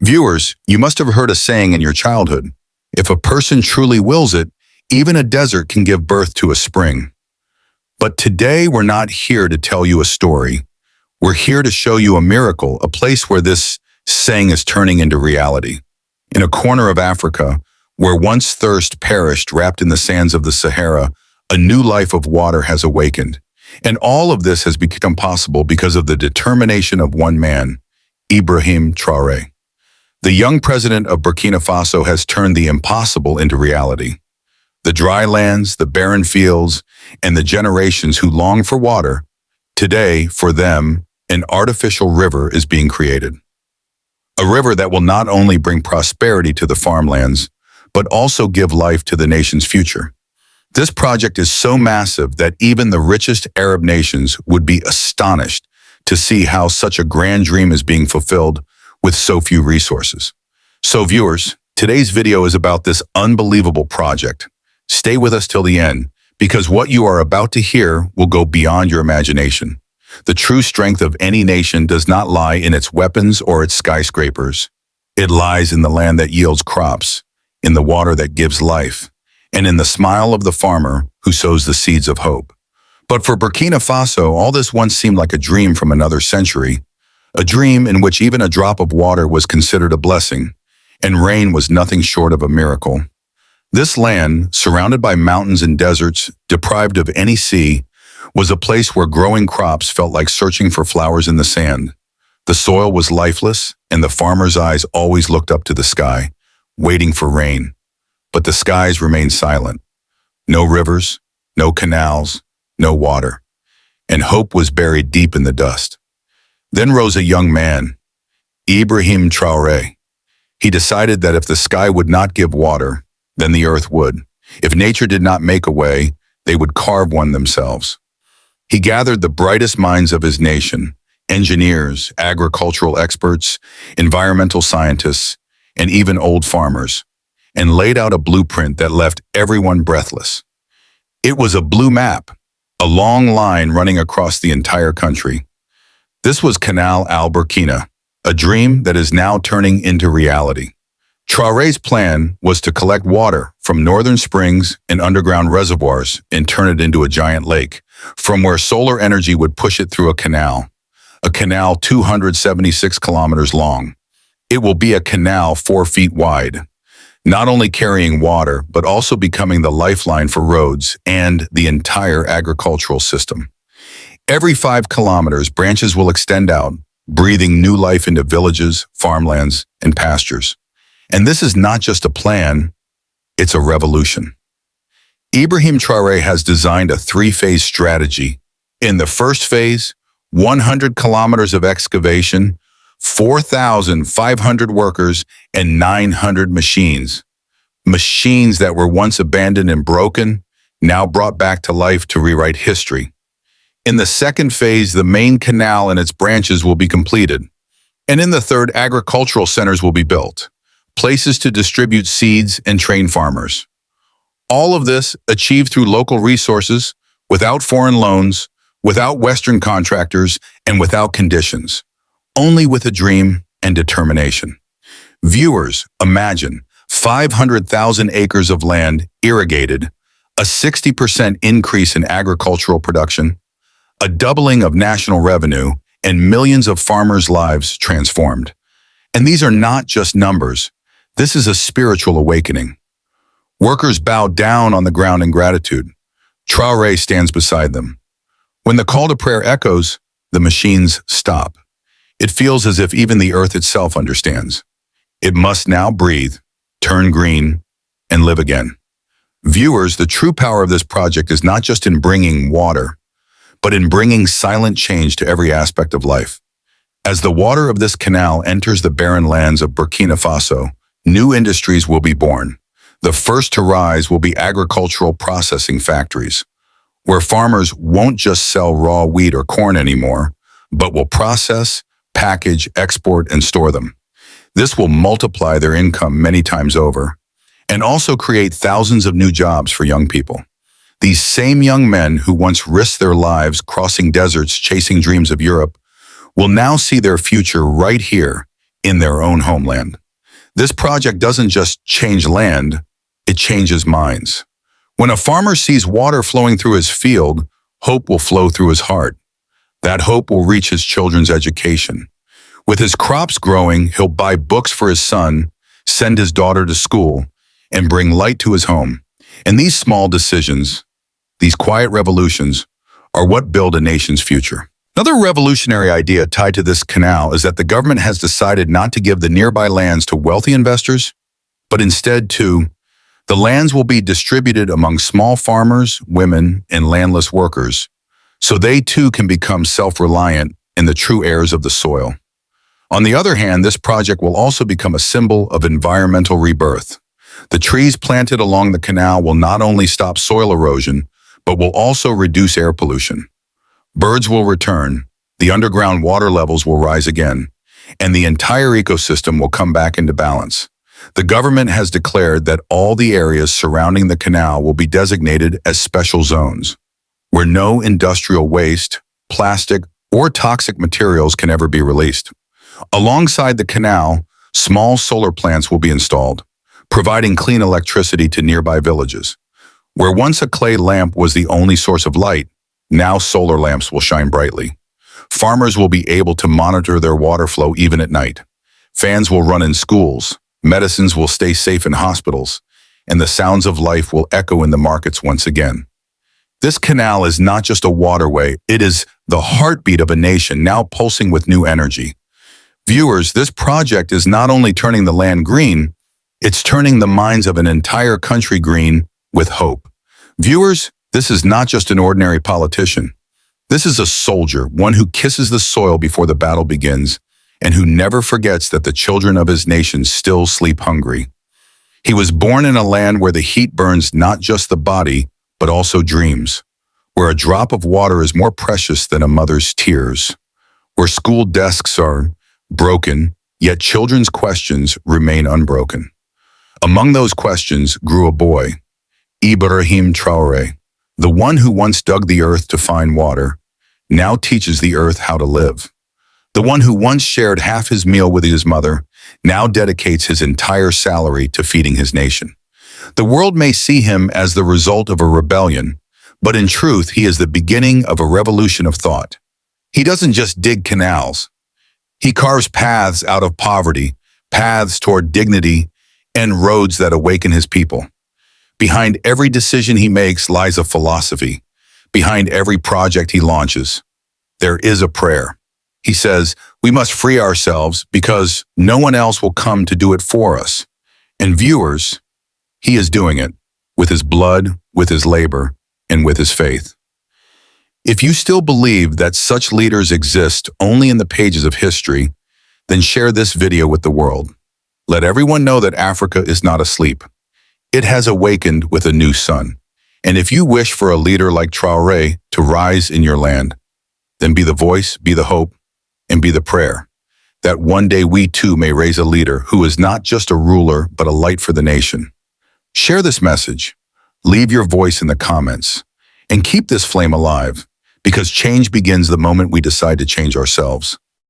Viewers, you must have heard a saying in your childhood: if a person truly wills it, even a desert can give birth to a spring. But today we're not here to tell you a story. We're here to show you a miracle, a place where this saying is turning into reality. In a corner of Africa, where once thirst perished wrapped in the sands of the Sahara, a new life of water has awakened. And all of this has become possible because of the determination of one man, Ibrahim Traoré. The young president of Burkina Faso has turned the impossible into reality. The dry lands, the barren fields, and the generations who long for water, today, for them, an artificial river is being created. A river that will not only bring prosperity to the farmlands, but also give life to the nation's future. This project is so massive that even the richest Arab nations would be astonished to see how such a grand dream is being fulfilled with so few resources. So viewers, today's video is about this unbelievable project. Stay with us till the end, because what you are about to hear will go beyond your imagination. The true strength of any nation does not lie in its weapons or its skyscrapers. It lies in the land that yields crops, in the water that gives life, and in the smile of the farmer who sows the seeds of hope. But for Burkina Faso, all this once seemed like a dream from another century, a dream in which even a drop of water was considered a blessing, and rain was nothing short of a miracle. This land, surrounded by mountains and deserts, deprived of any sea, was a place where growing crops felt like searching for flowers in the sand. The soil was lifeless, and the farmer's eyes always looked up to the sky, waiting for rain. But the skies remained silent. No rivers, no canals, no water. And hope was buried deep in the dust. Then rose a young man, Ibrahim Traoré. He decided that if the sky would not give water, then the earth would. If nature did not make a way, they would carve one themselves. He gathered the brightest minds of his nation, engineers, agricultural experts, environmental scientists, and even old farmers, and laid out a blueprint that left everyone breathless. It was a blue map, a long line running across the entire country. This was Canal Al-Burkina, a dream that is now turning into reality. Traoré's plan was to collect water from northern springs and underground reservoirs and turn it into a giant lake, from where solar energy would push it through a canal 276 kilometers long. It will be a canal 4 feet wide, not only carrying water, but also becoming the lifeline for roads and the entire agricultural system. Every 5 kilometers, branches will extend out, breathing new life into villages, farmlands, and pastures. And this is not just a plan, it's a revolution. Ibrahim Traoré has designed a 3-phase strategy. In the first phase, 100 kilometers of excavation, 4,500 workers, and 900 machines. Machines that were once abandoned and broken, now brought back to life to rewrite history. In the second phase, the main canal and its branches will be completed. And in the third, agricultural centers will be built, places to distribute seeds and train farmers. All of this achieved through local resources, without foreign loans, without Western contractors, and without conditions. Only with a dream and determination. Viewers, imagine 500,000 acres of land irrigated, a 60% increase in agricultural production, a doubling of national revenue, and millions of farmers' lives transformed. And these are not just numbers. This is a spiritual awakening. Workers bow down on the ground in gratitude. Traoré stands beside them. When the call to prayer echoes, the machines stop. It feels as if even the earth itself understands. It must now breathe, turn green, and live again. Viewers, the true power of this project is not just in bringing water, but in bringing silent change to every aspect of life. As the water of this canal enters the barren lands of Burkina Faso, new industries will be born. The first to rise will be agricultural processing factories, where farmers won't just sell raw wheat or corn anymore, but will process, package, export, and store them. This will multiply their income many times over, and also create thousands of new jobs for young people. These same young men who once risked their lives crossing deserts chasing dreams of Europe will now see their future right here in their own homeland. This project doesn't just change land, it changes minds. When a farmer sees water flowing through his field, hope will flow through his heart. That hope will reach his children's education. With his crops growing, he'll buy books for his son, send his daughter to school, and bring light to his home. And these small decisions, these quiet revolutions, are what build a nation's future. Another revolutionary idea tied to this canal is that the government has decided not to give the nearby lands to wealthy investors, but instead the lands will be distributed among small farmers, women, and landless workers, so they too can become self-reliant and the true heirs of the soil. On the other hand, this project will also become a symbol of environmental rebirth. The trees planted along the canal will not only stop soil erosion, but will also reduce air pollution. Birds will return, the underground water levels will rise again, and the entire ecosystem will come back into balance. The government has declared that all the areas surrounding the canal will be designated as special zones, where no industrial waste, plastic, or toxic materials can ever be released. Alongside the canal, small solar plants will be installed, providing clean electricity to nearby villages. Where once a clay lamp was the only source of light, now solar lamps will shine brightly. Farmers will be able to monitor their water flow even at night. Fans will run in schools, medicines will stay safe in hospitals, and the sounds of life will echo in the markets once again. This canal is not just a waterway, it is the heartbeat of a nation now pulsing with new energy. Viewers, this project is not only turning the land green, it's turning the minds of an entire country green with hope. Viewers, this is not just an ordinary politician. This is a soldier, one who kisses the soil before the battle begins, and who never forgets that the children of his nation still sleep hungry. He was born in a land where the heat burns not just the body, but also dreams, where a drop of water is more precious than a mother's tears, where school desks are broken, yet children's questions remain unbroken. Among those questions grew a boy, Ibrahim Traore, the one who once dug the earth to find water, now teaches the earth how to live. The one who once shared half his meal with his mother, now dedicates his entire salary to feeding his nation. The world may see him as the result of a rebellion, but in truth, he is the beginning of a revolution of thought. He doesn't just dig canals. He carves paths out of poverty, paths toward dignity, and roads that awaken his people. Behind every decision he makes lies a philosophy. Behind every project he launches, there is a prayer. He says, we must free ourselves because no one else will come to do it for us. And viewers, he is doing it with his blood, with his labor, and with his faith. If you still believe that such leaders exist only in the pages of history, then share this video with the world. Let everyone know that Africa is not asleep. It has awakened with a new sun. And if you wish for a leader like Traoré to rise in your land, then be the voice, be the hope, and be the prayer, that one day we too may raise a leader who is not just a ruler, but a light for the nation. Share this message, leave your voice in the comments, and keep this flame alive, because change begins the moment we decide to change ourselves.